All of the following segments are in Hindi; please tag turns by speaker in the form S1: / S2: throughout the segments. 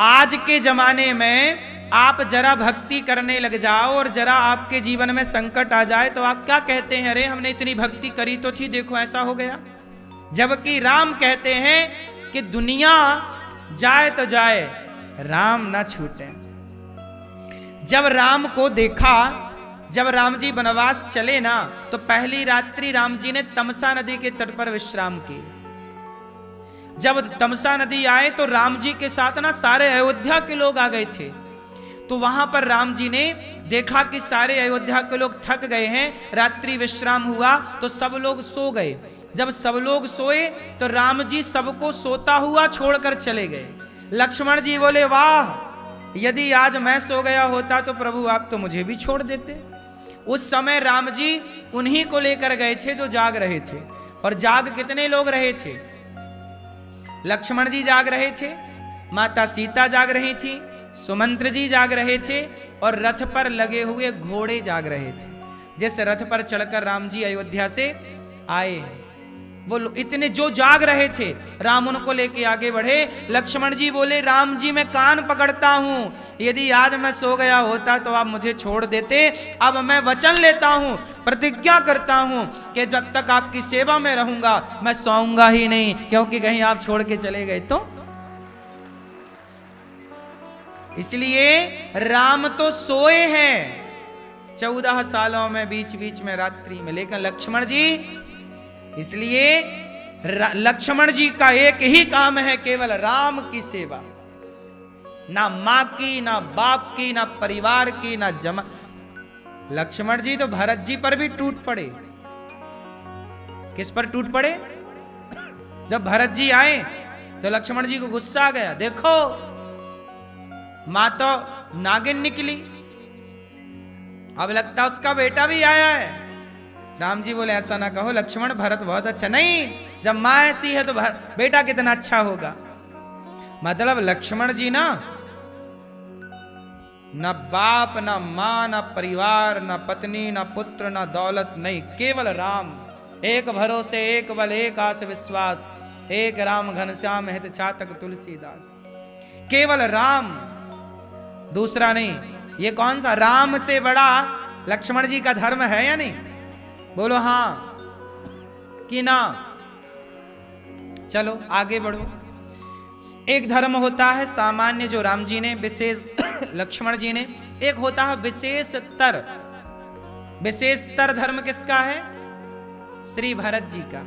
S1: आज के जमाने में आप जरा भक्ति करने लग जाओ और जरा आपके जीवन में संकट आ जाए तो आप क्या कहते हैं, अरे हमने इतनी भक्ति करी तो थी, देखो ऐसा हो गया। जबकि राम कहते हैं कि दुनिया जाए तो जाए, राम ना छूटे। जब राम को देखा, जब राम जी वनवास चले ना, तो पहली रात्रि राम जी ने तमसा नदी के तट पर विश्राम की। जब तमसा नदी आए तो राम जी के साथ ना सारे अयोध्या के लोग आ गए थे। तो वहां पर राम जी ने देखा कि सारे अयोध्या के लोग थक गए हैं, रात्रि विश्राम हुआ तो सब लोग सो गए। जब सब लोग सोए तो राम जी सबको सोता हुआ छोड़कर चले गए। लक्ष्मण जी बोले, वाह, यदि आज मैं सो गया होता तो प्रभु आप तो मुझे भी छोड़ देते। उस समय राम जी उन्हीं को लेकर गए थे जो जाग रहे थे। और जाग कितने लोग रहे थे? लक्ष्मण जी जाग रहे थे, माता सीता जाग रही थी, सुमंत्र जी जाग रहे थे और रथ पर लगे हुए घोड़े जाग रहे थे। जैसे रथ पर चढ़कर राम जी अयोध्या से आए हैं, वो इतने जो जाग रहे थे, राम उनको लेके आगे बढ़े। लक्ष्मण जी बोले, राम जी मैं कान पकड़ता हूं, यदि आज मैं सो गया होता तो आप मुझे छोड़ देते। अब मैं वचन लेता हूं, प्रतिज्ञा करता हूं कि जब तक आपकी सेवा में रहूंगा मैं सोऊंगा ही नहीं, क्योंकि कहीं आप छोड़ के चले गए तो। इसलिए राम तो सोए हैं 14 सालों में, बीच बीच में रात्रि में, लेकिन लक्ष्मण जी, इसलिए लक्ष्मण जी का एक ही काम है, केवल राम की सेवा। ना मां की, ना बाप की, ना परिवार की, ना जमा। लक्ष्मण जी तो भरत जी पर भी टूट पड़े। किस पर टूट पड़े? जब भरत जी आए तो लक्ष्मण जी को गुस्सा आ गया, देखो मां तो नागिन निकली, अब लगता उसका बेटा भी आया है। राम जी बोले, ऐसा ना कहो लक्ष्मण, भरत बहुत अच्छा। नहीं, जब मां ऐसी है तो बेटा कितना अच्छा होगा। मतलब लक्ष्मण जी ना बाप, ना मां, ना परिवार, ना पत्नी, ना पुत्र, ना दौलत, नहीं, केवल राम। एक भरोसे, एक बल, एक आस विश्वास, एक राम घनश्याम हित चातक तुलसीदास। केवल राम, दूसरा नहीं। ये कौन सा राम से बड़ा लक्ष्मण जी का धर्म है या नहीं? बोलो हां कि ना? चलो आगे बढ़ो। एक धर्म होता है सामान्य जो राम जी ने, विशेष लक्ष्मण जी ने। एक होता है विशेषतर। विशेषतर धर्म किसका है? श्री भरत जी का।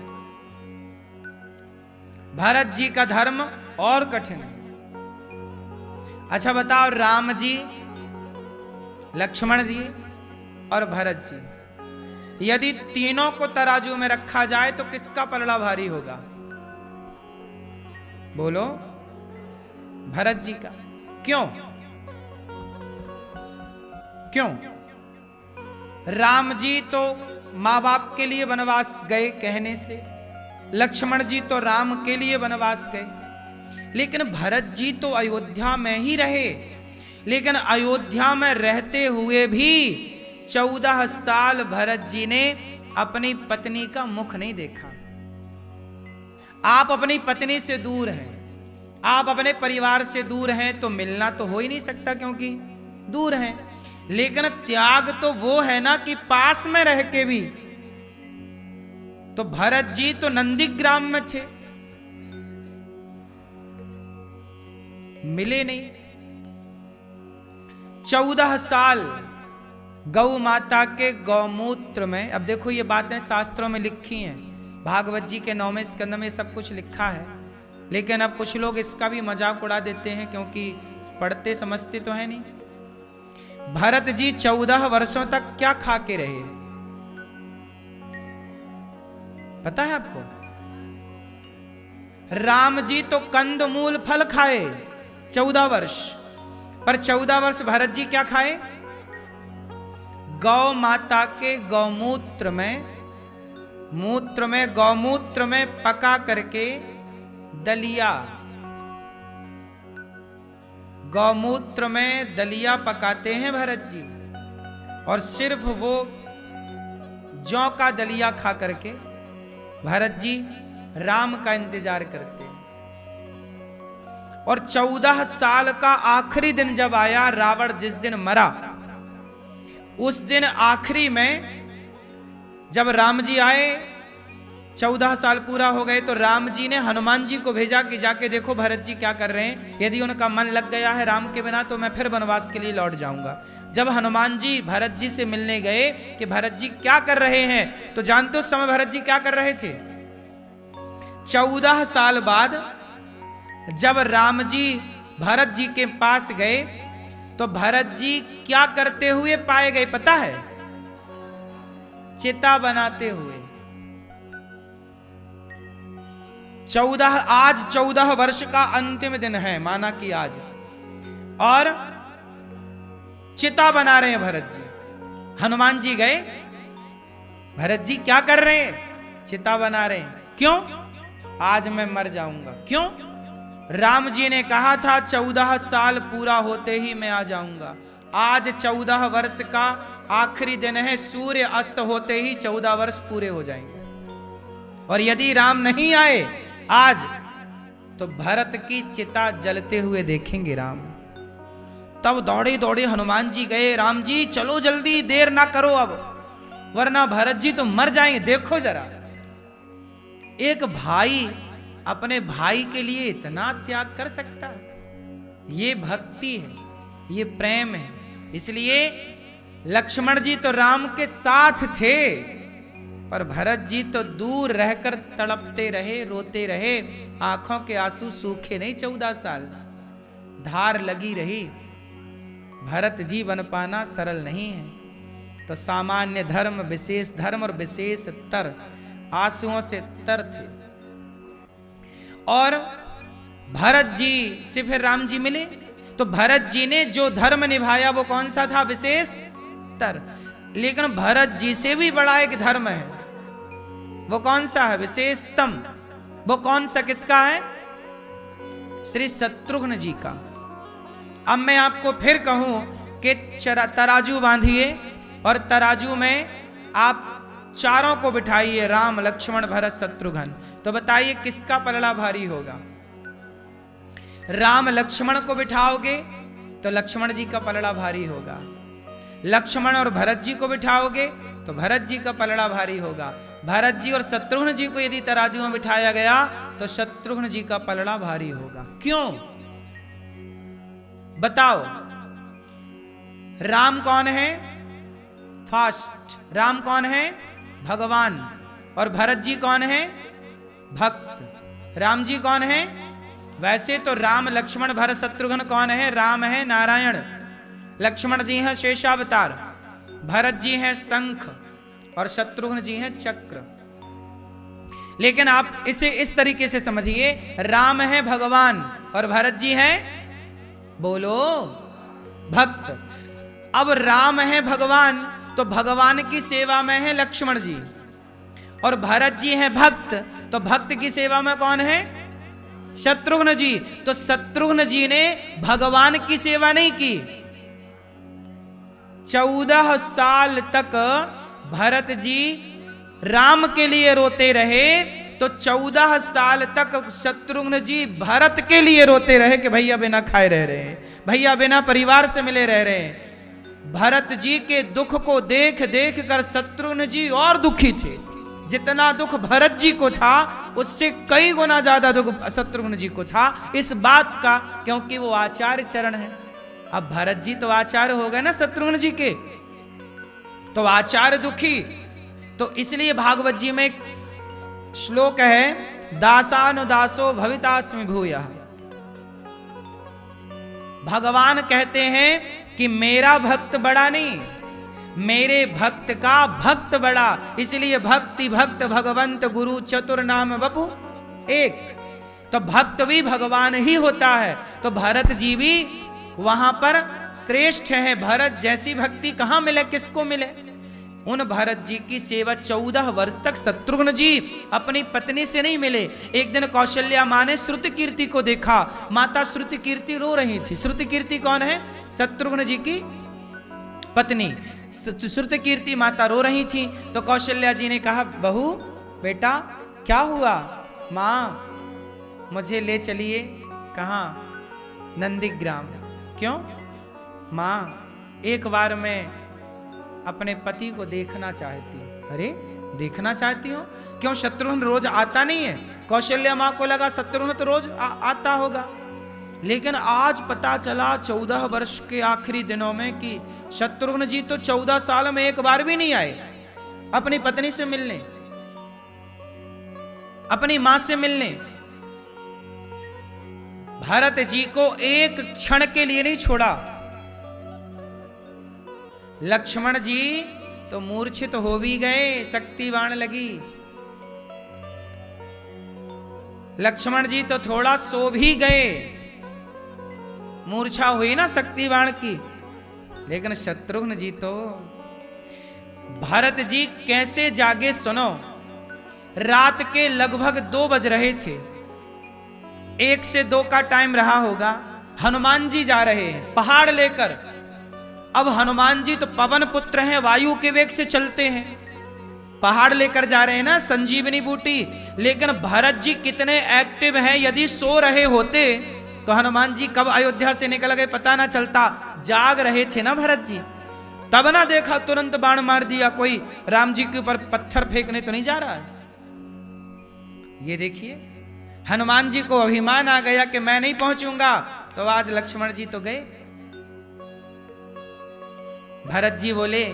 S1: भरत जी का धर्म और कठिन है। अच्छा बताओ, राम जी, लक्ष्मण जी और भरत जी, यदि तीनों को तराजू में रखा जाए तो किसका पलड़ा भारी होगा? बोलो, भरत जी का। क्यों? क्यों? राम जी तो मां बाप के लिए वनवास गए कहने से, लक्ष्मण जी तो राम के लिए वनवास गए, लेकिन भरत जी तो अयोध्या में ही रहे। लेकिन अयोध्या में रहते हुए भी 14 साल भरत जी ने अपनी पत्नी का मुख नहीं देखा। आप अपनी पत्नी से दूर हैं, आप अपने परिवार से दूर हैं, तो मिलना तो हो ही नहीं सकता क्योंकि दूर हैं। लेकिन त्याग तो वो है ना कि पास में रह के भी। तो भरत जी तो नंदीग्राम में थे, मिले नहीं। 14 साल गौ माता के गौमूत्र में। अब देखो ये बातें शास्त्रों में लिखी हैं, भागवत जी के 9वें स्कंद में सब कुछ लिखा है। लेकिन अब कुछ लोग इसका भी मजाक उड़ा देते हैं क्योंकि पढ़ते समझते तो है नहीं। भरत जी 14 वर्षों तक क्या खा के रहे पता है आपको? राम जी तो कंदमूल फल खाए 14 वर्ष, पर 14 वर्ष भरत जी क्या खाए? गौ माता के गौमूत्र में पका करके दलिया, गौमूत्र में दलिया पकाते हैं भरत जी, और सिर्फ वो जौ का दलिया खा करके भरत जी राम का इंतजार करते हैं। और 14 साल का आखिरी दिन जब आया, रावण जिस दिन मरा, उस दिन आखिरी में जब राम जी आए, 14 साल पूरा हो गए, तो राम जी ने हनुमान जी को भेजा कि जाके देखो भरत जी क्या कर रहे हैं, यदि उनका मन लग गया है राम के बिना तो मैं फिर वनवास के लिए लौट जाऊंगा। जब हनुमान जी भरत जी से मिलने गए कि भरत जी क्या कर रहे हैं, तो जानते हो उस समय भरत जी क्या कर रहे थे? 14 साल बाद जब राम जी भरत जी के पास गए तो भरत जी क्या करते हुए पाए गए पता है? चिता बनाते हुए। 14 14 वर्ष का अंतिम दिन है, माना कि आज, और चिता बना रहे हैं भरत जी। हनुमान जी गए, भरत जी क्या कर रहे हैं? चिता बना रहे हैं। क्यों? आज मैं मर जाऊंगा। क्यों? राम जी ने कहा था 14 साल पूरा होते ही मैं आ जाऊंगा। आज 14 वर्ष का आखिरी दिन है, सूर्य अस्त होते ही 14 वर्ष पूरे हो जाएंगे, और यदि राम नहीं आए आज तो भरत की चिता जलते हुए देखेंगे राम। तब दौड़े दौड़े हनुमान जी गए, राम जी चलो जल्दी, देर ना करो अब, वरना भरत जी तो मर जाएंगे। देखो जरा, एक भाई अपने भाई के लिए इतना त्याग कर सकता है? ये भक्ति है, ये प्रेम है। इसलिए लक्ष्मण जी तो राम के साथ थे, पर भरत जी तो दूर रहकर तड़पते रहे, रोते रहे, आंखों के आंसू सूखे नहीं। 14 साल धार लगी रही। भरत जी बन पाना सरल नहीं है। तो सामान्य धर्म, विशेष धर्म और विशेष तर, आंसुओं से तर थे। और भरत जी से फिर राम जी मिले, तो भरत जी ने जो धर्म निभाया वो कौन सा था? विशेष तर। लेकिन भरत जी से भी बड़ा एक धर्म है, वो कौन सा है? विशेषतम। वो कौन सा, किसका है? श्री शत्रुघ्न जी का। अब मैं आपको फिर कहूं कि तराजू बांधिए और तराजू में आप चारों को बिठाइए, राम लक्ष्मण भरत शत्रुघ्न, तो बताइए किसका पलड़ा भारी होगा? राम लक्ष्मण को बिठाओगे तो लक्ष्मण जी का पलड़ा भारी होगा, लक्ष्मण और भरत जी को बिठाओगे तो भरत जी का पलड़ा भारी होगा, भरत जी और शत्रुघ्न जी को यदि तराजू में बिठाया गया तो शत्रुघ्न जी का पलड़ा भारी होगा। क्यों? बताओ। राम कौन है? फास्ट। राम कौन है? भगवान। और भरत जी कौन है? भक्त। राम जी कौन है? वैसे तो राम लक्ष्मण भरत शत्रुघ्न कौन है? राम है नारायण, लक्ष्मण जी हैं शेषावतार, भरत जी हैं शंख और शत्रुघ्न जी हैं चक्र। लेकिन आप इसे इस तरीके से समझिए, राम है भगवान और भरत जी हैं, बोलो, भक्त। अब राम है भगवान तो भगवान की सेवा में है लक्ष्मण जी, और भरत जी हैं भक्त तो भक्त की सेवा में कौन है? शत्रुघ्न जी। तो शत्रुघ्न जी ने भगवान की सेवा नहीं की। 14 साल तक भरत जी राम के लिए रोते रहे, तो 14 साल तक शत्रुघ्न जी भरत के लिए रोते रहे कि भैया बिना खाए रह रहे हैं, भैया बिना परिवार से मिले रह रहे हैं। भरत जी के दुख को देख देख कर शत्रुघ्न जी और दुखी थे। जितना दुख भरत जी को था उससे कई गुना ज्यादा दुख शत्रुघ्न जी को था, इस बात का, क्योंकि वो आचार्य चरण है। अब भरत जी तो आचार्य हो गए ना शत्रुघ्न जी के, तो आचार्य दुखी। तो इसलिए भागवत जी में एक श्लोक है, दासानुदासो भवितास्मि भूयः। भगवान कहते हैं कि मेरा भक्त बड़ा नहीं, मेरे भक्त का भक्त बड़ा। इसलिए भक्ति भक्त भगवंत गुरु चतुर नाम वपु एक। तो भक्त भी भगवान ही होता है। तो भरत जी भी वहां पर श्रेष्ठ है। भरत जैसी भक्ति कहां मिले, किसको मिले? उन भरत जी की सेवा 14 वर्ष तक शत्रुघ्न जी अपनी पत्नी से नहीं मिले। एक दिन कौशल्या मां ने श्रुति कीर्ति को देखा, माता श्रुति कीर्ति रो रही थी। श्रुति कीर्ति कौन है? शत्रुघ्न जी की पत्नी। श्रुति कीर्ति माता रो रही थी, तो कौशल्या जी ने कहा, बहू बेटा क्या हुआ? मां मुझे ले चलिए। कहाँ? नंदीग्राम। क्यों? माँ, एक बार मैं अपने पति को देखना चाहती हूँ। अरे देखना चाहती हूँ? क्यों, शत्रुघ्न रोज आता नहीं है? कौशल्या माँ को लगा शत्रुघ्न तो रोज आता होगा, लेकिन आज पता चला 14 वर्ष के आखिरी दिनों में कि शत्रुघ्न जी तो 14 साल में एक बार भी नहीं आए अपनी पत्नी से मिलने, अपनी मां से मिलने। भरत जी को एक क्षण के लिए नहीं छोड़ा। लक्ष्मण जी तो मूर्छित हो भी गए, शक्ति बाण लगी। लक्ष्मण जी तो थोड़ा सो भी गए, मूर्छा हुई ना शक्ति बाण की। लेकिन शत्रुघ्न जी तो, भरत जी कैसे जागे सुनो। रात के लगभग 2 बज रहे थे, 1 से 2 का टाइम रहा होगा। हनुमान जी जा रहे हैं पहाड़ लेकर। अब हनुमान जी तो पवन पुत्र हैं, वायु के वेग से चलते हैं, पहाड़ लेकर जा रहे हैं ना, संजीवनी बूटी। लेकिन भरत जी कितने एक्टिव हैं, यदि सो रहे होते तो हनुमान जी कब अयोध्या से निकल गए पता ना चलता। जाग रहे थे ना भरत जी, तब ना देखा तुरंत बाण मार दिया। कोई राम जी के ऊपर पत्थर फेंकने तो नहीं जा रहा है। ये देखिए, हनुमान जी को अभिमान आ गया कि मैं नहीं पहुंचूंगा, तो आज लक्ष्मण जी तो गए। भरत जी बोले,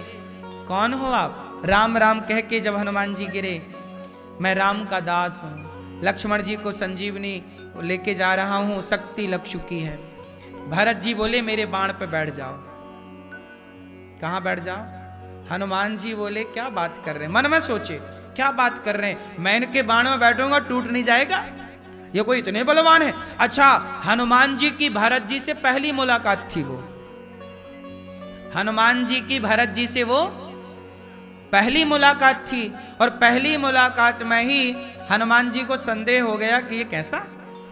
S1: कौन हो आप? राम राम कह के जब हनुमान जी गिरे, मैं राम का दास हूं, लक्ष्मण जी को संजीवनी लेके जा रहा हूं, शक्ति लग चुकी है। भरत जी बोले, मेरे बाण पे बैठ जाओ। कहां बैठ जाओ? हनुमान जी बोले, क्या बात कर रहे हैं? मन में सोचे, क्या बात कर रहे हैं, मैं इनके बाण में बैठूंगा टूट नहीं जाएगा? ये कोई इतने बलवान है? अच्छा, हनुमान जी की भरत जी से पहली मुलाकात थी वो। हनुमान जी की भरत जी से वो पहली मुलाकात थी, और पहली मुलाकात में ही हनुमान जी को संदेह हो गया कि ये कैसा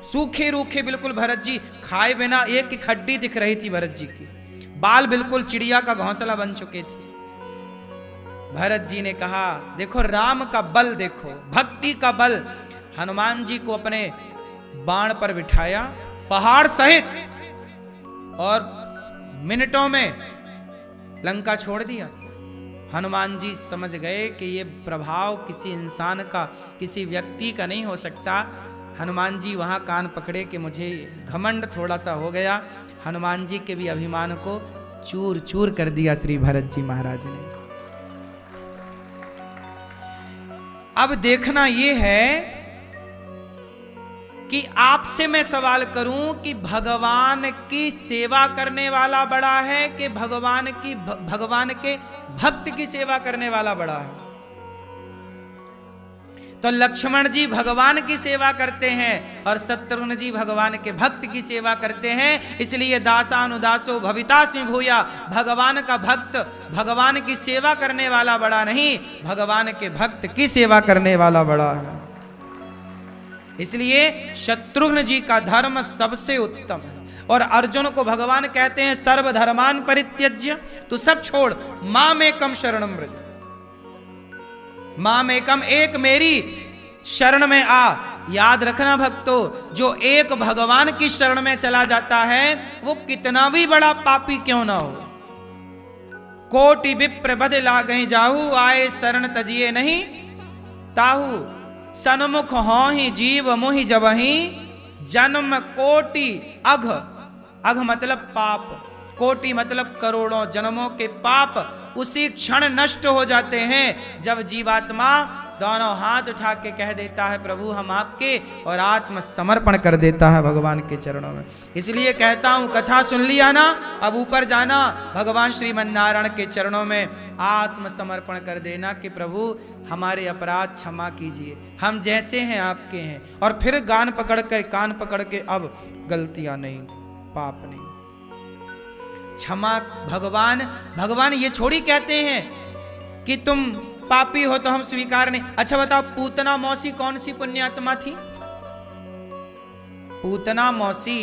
S1: सूखे रूखे बिल्कुल भरत जी, खाए बिना एक की हड्डी दिख रही थी भरत जी की, बाल बिल्कुल चिड़िया का घोंसला बन चुके थे। भरत जी ने कहा, देखो राम का बल देखो, भक्ति का बल। हनुमान जी को अपने बाण पर बिठाया पहाड़ सहित, और मिनटों में लंका छोड़ दिया। हनुमान जी समझ गए कि ये प्रभाव किसी इंसान का, किसी व्यक्ति का नहीं हो सकता। हनुमान जी वहां कान पकड़े कि मुझे घमंड थोड़ा सा हो गया। हनुमान जी के भी अभिमान को चूर चूर कर दिया श्री भरत जी महाराज ने। अब देखना ये है कि आपसे मैं सवाल करूं कि भगवान की सेवा करने वाला बड़ा है कि भगवान के भक्त की सेवा करने वाला बड़ा है? तो लक्ष्मण जी भगवान की सेवा करते हैं और शत्रुघ्न जी भगवान के भक्त की सेवा करते हैं। इसलिए दासानुदासो भवितास्मि भूया, भगवान का भक्त भगवान की सेवा करने वाला बड़ा नहीं, भगवान के भक्त की सेवा करने वाला बड़ा है। इसलिए शत्रुघ्न जी का धर्म सबसे उत्तम है। और अर्जुन को भगवान कहते हैं, सर्वधर्मान परित्यज्य, तू सब छोड़, मामेकम शरणम व्रज, मामेकम, एक मेरी शरण में आ। याद रखना भक्तों, जो एक भगवान की शरण में चला जाता है वो कितना भी बड़ा पापी क्यों ना हो। कोटि विप्र बद लागहि जाहू, आए शरण तजिए नहीं ताहू, सन्मुख हो ही जीव मोहि जबहि, जन्म कोटि अघ, अघ मतलब पाप, कोटि मतलब करोड़ों जन्मों के पाप उसी क्षण नष्ट हो जाते हैं जब जीवात्मा दोनों हाथ उठा के कह देता है, प्रभु हम आपके, और आत्मसमर्पण कर देता है भगवान के चरणों में। इसलिए कहता हूं, कथा सुन लिया ना, अब ऊपर जाना, भगवान श्रीमन नारायण के चरणों में आत्मसमर्पण कर देना कि प्रभु हमारे अपराध क्षमा कीजिए, हम जैसे हैं आपके हैं। और फिर कान पकड़ के अब गलतियां नहीं, पाप नहीं, क्षमा। भगवान ये छोड़ी कहते हैं कि तुम पापी हो तो हम स्वीकार नहीं। अच्छा बताओ, पूतना मौसी कौन सी पुण्यात्मा थी? पूतना मौसी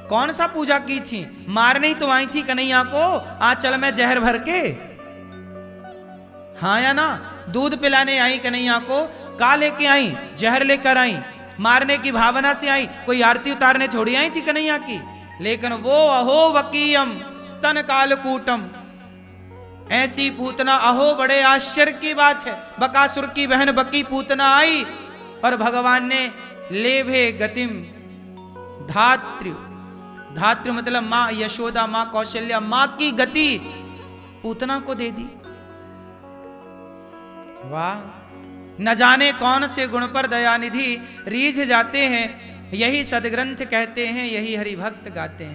S1: कौन सा पूजा की थी? मारने ही तो आई थी कन्हैया को आंचल में जहर भर के, हाँ या ना? दूध पिलाने आई कन्हैया को, का लेके आई? जहर लेकर आई, मारने की भावना से आई, कोई आरती उतारने थोड़ी आई थी कन्हैया की। लेकिन वो अहो वकीयम स्तन कालकूटम, ऐसी पूतना, अहो बड़े आश्चर्य की बात है। बकासुर की बहन बकी पूतना आई और भगवान ने लेभे गतिम धात्रु, धात्रु मतलब मां यशोदा, मां कौशल्या, मां की गति पूतना को दे दी। वाह, न जाने कौन से गुण पर दयानिधि रीझ जाते हैं। यही सदग्रंथ कहते हैं, यही हरि भक्त गाते हैं।